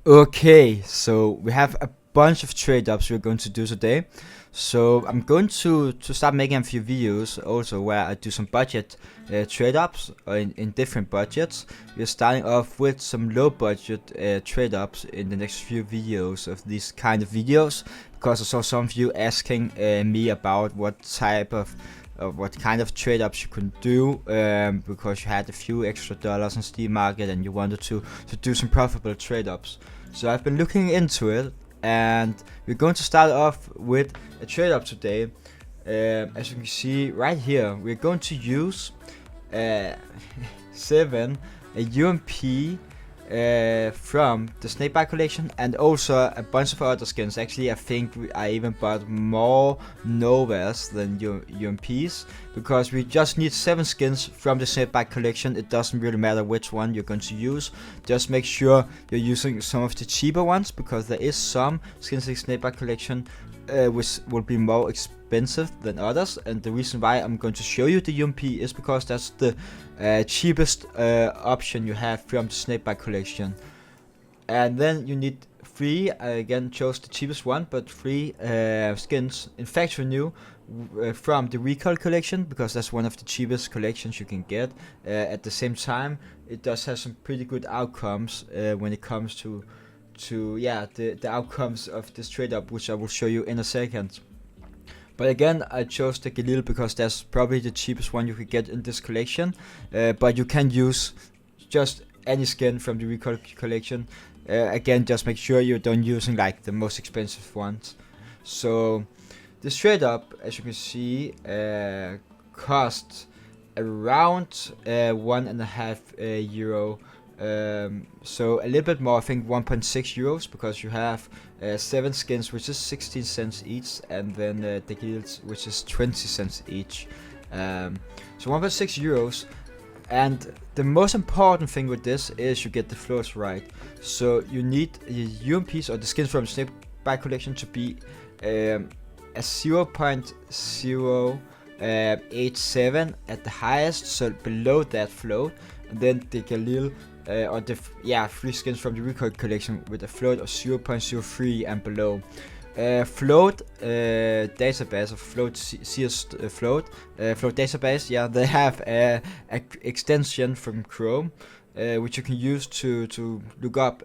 Okay, so we have a bunch of trade ups we're going to do today. So I'm going to start making a few videos also where I do some budget trade ups in different budgets. We're starting off with some low budget trade ups in the next few videos of these kind of videos, because I saw some of you asking me about what type of what kind of trade ups you can do, because you had a few extra dollars in Steam market and you wanted to do some profitable trade ups. So I've been looking into it, and we're going to start off with a trade up today. As you can see right here, we're going to use 7 UMP from the Snakebite collection, and also a bunch of other skins. Actually, I think I even bought more Novas than UMPs, because we just need 7 skins from the Snakebite collection. It doesn't really matter which one you're going to use, just make sure you're using some of the cheaper ones, because there is some skins in the Snakebite collection which will be more expensive than others. And the reason why I'm going to show you the UMP is because that's the cheapest option you have from the Snakebite collection. And then you need 3, I again chose the cheapest one, but 3 skins in factory new from the Recall collection, because that's one of the cheapest collections you can get. At the same time, it does have some pretty good outcomes when it comes to the outcomes of this trade up, which I will show you in a second. But again, I chose the Galil because that's probably the cheapest one you could get in this collection, but you can use just any skin from the Recall collection. Again, just make sure you don't using like the most expensive ones. So this trade up, as you can see, costs around €1.5. So a little bit more, I think 1.6 euros, because you have 7 skins, which is 16 cents each, and then the guilds, which is 20 cents each. So 1.6 euros. And the most important thing with this is you get the floats right. So you need the UMPs or the skins from the Snakebite collection to be a 0.087 at the highest, so below that float. And then the Galil or the 3 skins from the Recall collection with a float of 0.03 and below. Float database of float CS float database. Yeah, they have a extension from Chrome, which you can use to look up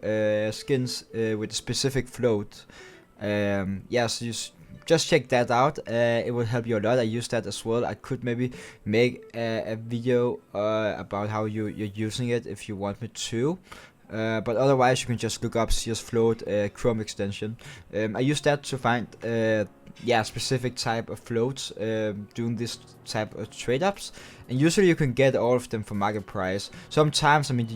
skins with a specific float. So you just check that out. It will help you a lot. I use that as well. I could maybe make a video about how you're using it if you want me to. But otherwise, you can just look up CS Float Chrome extension. I use that to find specific type of floats doing this type of trade ups, and usually you can get all of them for market price. Sometimes, I mean,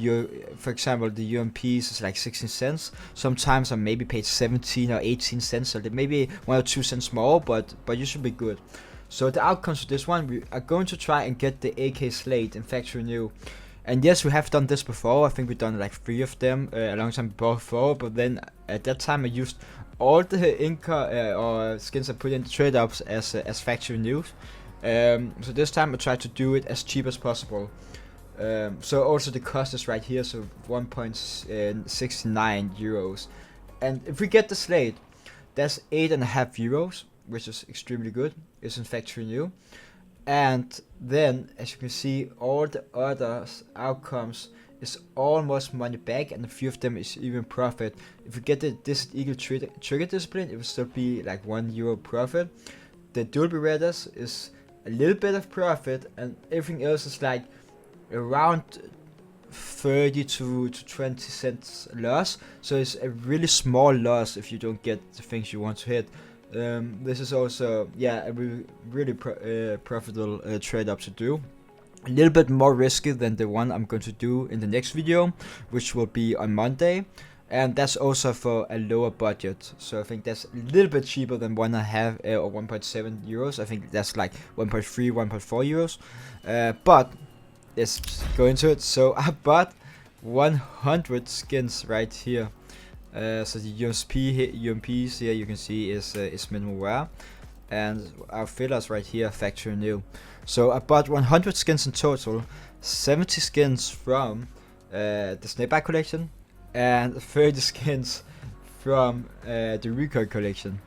for example, the UMPs is like 16 cents. Sometimes I maybe paid 17 or 18 cents, so maybe 1 or 2 cents more, but you should be good. So the outcomes of this one, we are going to try and get the AK Slate in factory new. And yes, we have done this before. I think we've done like 3 of them a long time before. But then at that time, I used all the Inca or skins I put in the trade ups as factory new. So this time I tried to do it as cheap as possible. So also the cost is right here, so 1.69 euros. And if we get the Slate, that's 8.5 euros, which is extremely good. It's in factory new. And then, as you can see, all the other outcomes is almost money back, and a few of them is even profit. If you get this Eagle trigger discipline, it will still be like €1 profit. The dual berettas is a little bit of profit, and everything else is like around 30 to 20 cents loss. So it's a really small loss if you don't get the things you want to hit. This is also a really profitable trade up to do. A little bit more risky than the one I'm going to do in the next video, which will be on Monday, and that's also for a lower budget. So I think that's a little bit cheaper than 1.5 or 1.7 euros. I think that's like 1.3, 1.4 euros. But let's go into it. So I bought 100 skins right here. So the UMPs here you can see is minimal wear, and our fillers right here factory new. So I bought 100 skins in total, 70 skins from the Snakebite collection, and 30 skins from the recoil collection.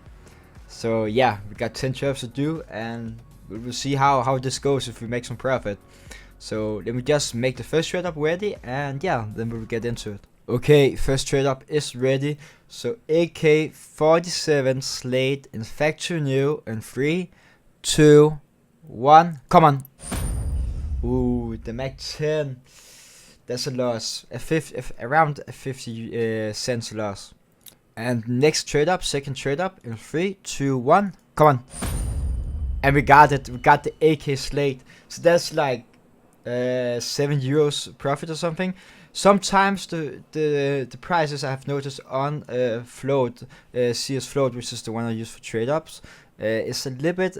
So yeah, we got 10 traps to do, and we will see how this goes if we make some profit. So let me just make the first trade up ready, and yeah, then we'll get into it. Okay, first trade up is ready. So AK-47 Slate in factory new in 3, 2, 1, come on. Ooh, the Mac 10. That's a loss. Around a 50 cents loss. And next trade up, second trade up in 3, 2, 1, come on. And we got it. We got the AK Slate. So that's like €7 profit or something. Sometimes the prices I have noticed on float, CS float, which is the one I use for trade ups, is a little bit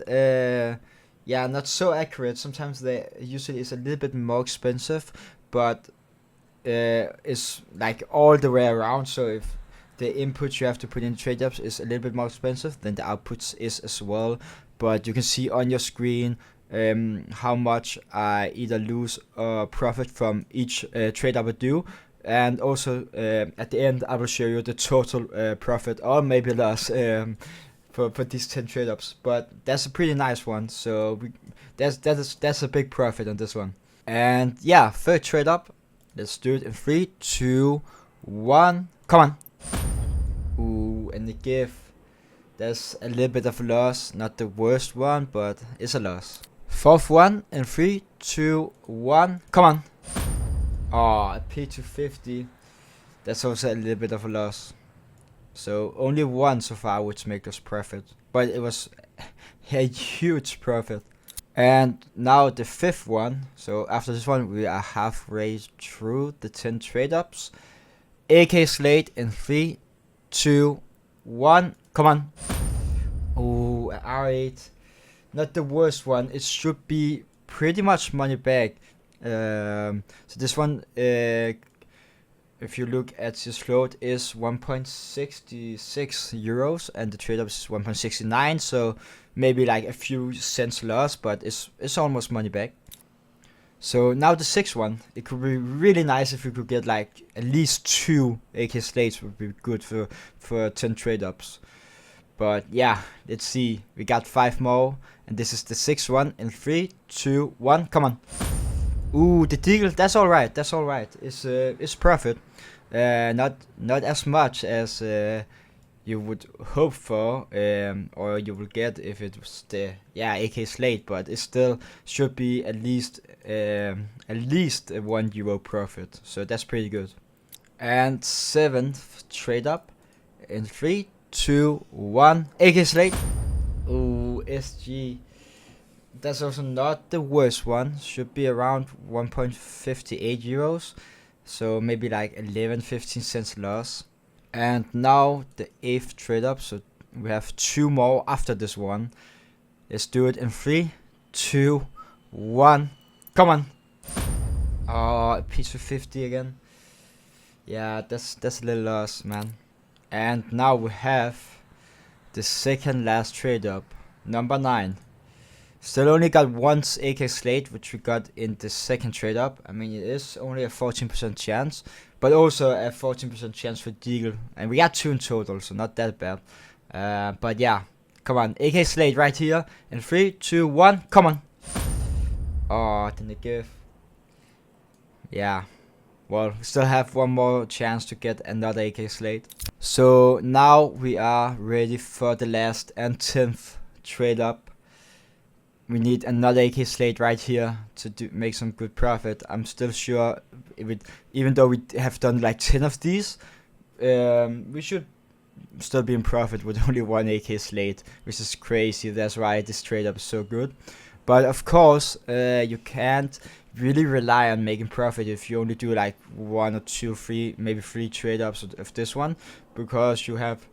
yeah, not so accurate. Sometimes they usually is a little bit more expensive, but it's like all the way around. So if the input you have to put in trade ups is a little bit more expensive, then the outputs is as well. But you can see on your screen how much I either lose or profit from each trade I would do, and also at the end I will show you the total profit or maybe loss for these 10 trade ups. But that's a pretty nice one, so that's a big profit on this one. And yeah, third trade up, let's do it in 3, 2, 1, come on. Ooh, and the give. That's a little bit of a loss, not the worst one, but it's a loss. Fourth one in 3, 2, 1, come on. Oh, a P250. That's also a little bit of a loss. So only one so far which make us profit, but it was a huge profit. And now the fifth one. So after this one we are halfway through the 10 trade ups. AK Slate in 3, 2, 1, come on. Oh, R8. Not the worst one. It should be pretty much money back. So this one, if you look at this float, is 1.66 euros, and the trade up is 1.69. So maybe like a few cents loss, but it's almost money back. So now the sixth one. It could be really nice if we could get like at least 2 AK slates. Would be good for 10 trade ups. But yeah, let's see. We got 5 more, and this is the 6th one in 3, 2, 1. Come on. Ooh, the deagle. That's all right. That's all right. It's profit. Not as much as you would hope for, or you will get if it was the AK slate. But it still should be at least a €1 profit. So that's pretty good. And 7th trade up in 3, 2, 1. AK slate. Ooh, SG. That's also not the worst one. Should be around 1.58 euros. So maybe like 11-15 cents loss. And now the 8th trade up. So we have 2 more after this one. Let's do it in 3, 2, 1. Come on. Oh, a piece for 50 again. Yeah, that's a little loss, man. And now we have the second last trade up, number 9. Still only got once AK slate, which we got in the second trade up. I mean, it is only a 14% chance, but also a 14% chance for deagle. And we got 2 in total, so not that bad. But yeah, come on, AK slate right here. In 3, 2, 1, come on. Oh, didn't give. Yeah. Well, we still have one more chance to get another AK slate. So now we are ready for the last and 10th trade up. We need another AK slate right here to make some good profit. I'm still sure, even though we have done like 10 of these, we should still be in profit with only 1 AK slate, which is crazy. That's why this trade up is so good. But of course, you can't really rely on making profit if you only do like 1 or 2, 3, maybe 3 trade ups of this one, because you have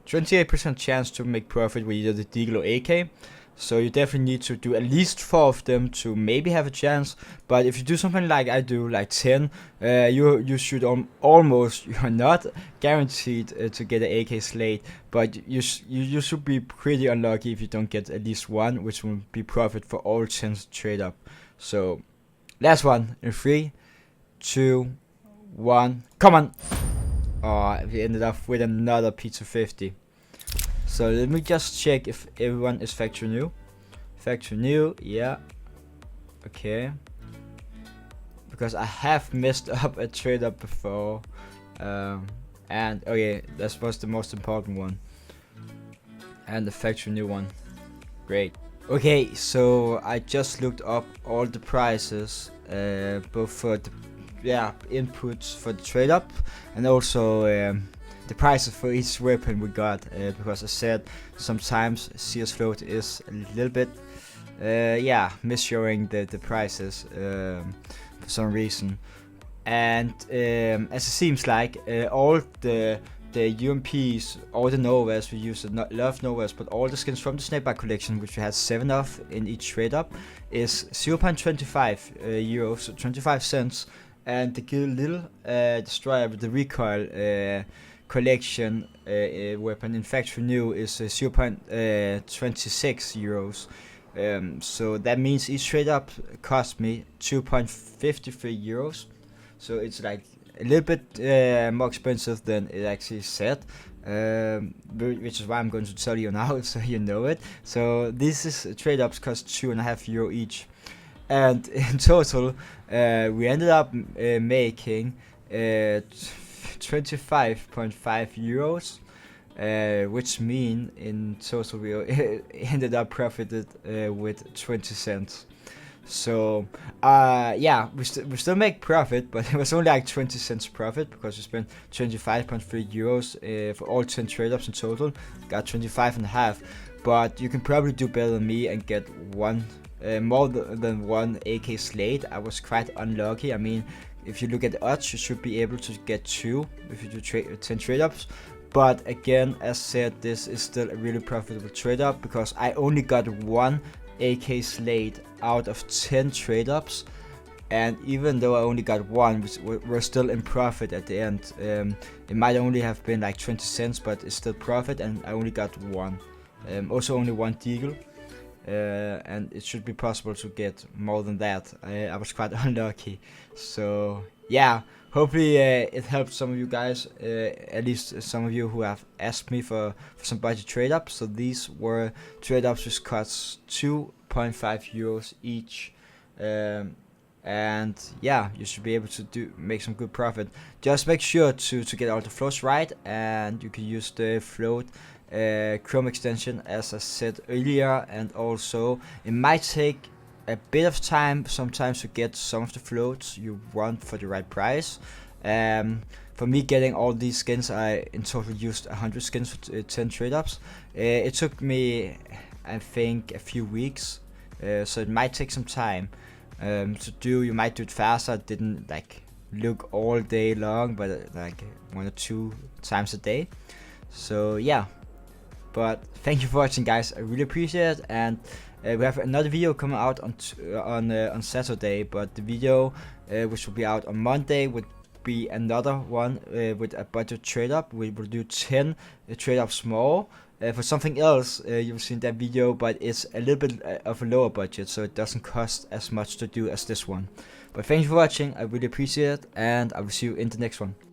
28% chance to make profit with either the deagle or AK. So you definitely need to do at least 4 of them to maybe have a chance. But if you do something like I do, like 10, you should almost, you're not guaranteed to get an AK slate, but you should be pretty unlucky if you don't get at least 1, which will be profit for all 10 trade up. So last one in 3, 2, 1, come on. Oh, we ended up with another P250. So let me just check if everyone is factory new. Factory new, yeah. Okay. Because I have messed up a trade up before. And okay, that was the most important one. And the factory new one. Great. Okay, so I just looked up all the prices, both for the inputs for the trade up and also the prices for each weapon we got, because I said sometimes CS float is a little bit misshowing the prices for some reason. And as it seems like all the UMPs, all the Novas, we use a lot of Novas, but all the skins from the Snakebite collection, which we had 7 of in each trade up, is 0.25 euros, so 25 cents. And the little destroyer with the recoil collection weapon in factory new is 0.26 euros. So that means each trade up cost me 2.53 euros. So it's like a little bit more expensive than it actually said, which is why I'm going to tell you now, so you know it. So this is trade ups cost €2.5 each. And in total, we ended up making 25.5 euros, which mean in total we ended up profited with 20 cents. So we still make profit, but it was only like 20 cents profit because we spent 25.3 euros for all 10 trade ups in total. Got 25.5, but you can probably do better than me and get more than one AK Slate. I was quite unlucky. I mean, if you look at the odds, you should be able to get 2 if you do 10 trade ups. But again, as said, this is still a really profitable trade up because I only got 1 AK Slate out of 10 trade ups, and even though I only got 1, we're still in profit at the end. It might only have been like 20 cents, but it's still profit, and I only got 1. Also only 1 deagle. And it should be possible to get more than that. I was quite unlucky. So yeah, hopefully it helped some of you guys, at least some of you who have asked me for some budget trade ups. So these were trade ups which cost 2.5 euros each. And yeah, you should be able to make some good profit. Just make sure to get all the floats right, and you can use the float Chrome extension as I said earlier. And also it might take a bit of time sometimes to get some of the floats you want for the right price. For me, getting all these skins, I in total used 100 skins for 10 trade ups. It took me, I think, a few weeks, so it might take some time to do. You might do it faster. I didn't like look all day long, but like 1 or 2 times a day. So yeah, but thank you for watching, guys. I really appreciate it. And we have another video coming out on Saturday, but the video which will be out on Monday would be another one with a budget trade up. We will do 10 trade ups more for something else you've seen that video, but it's a little bit of a lower budget, so it doesn't cost as much to do as this one. But thank you for watching. I really appreciate it, and I will see you in the next one.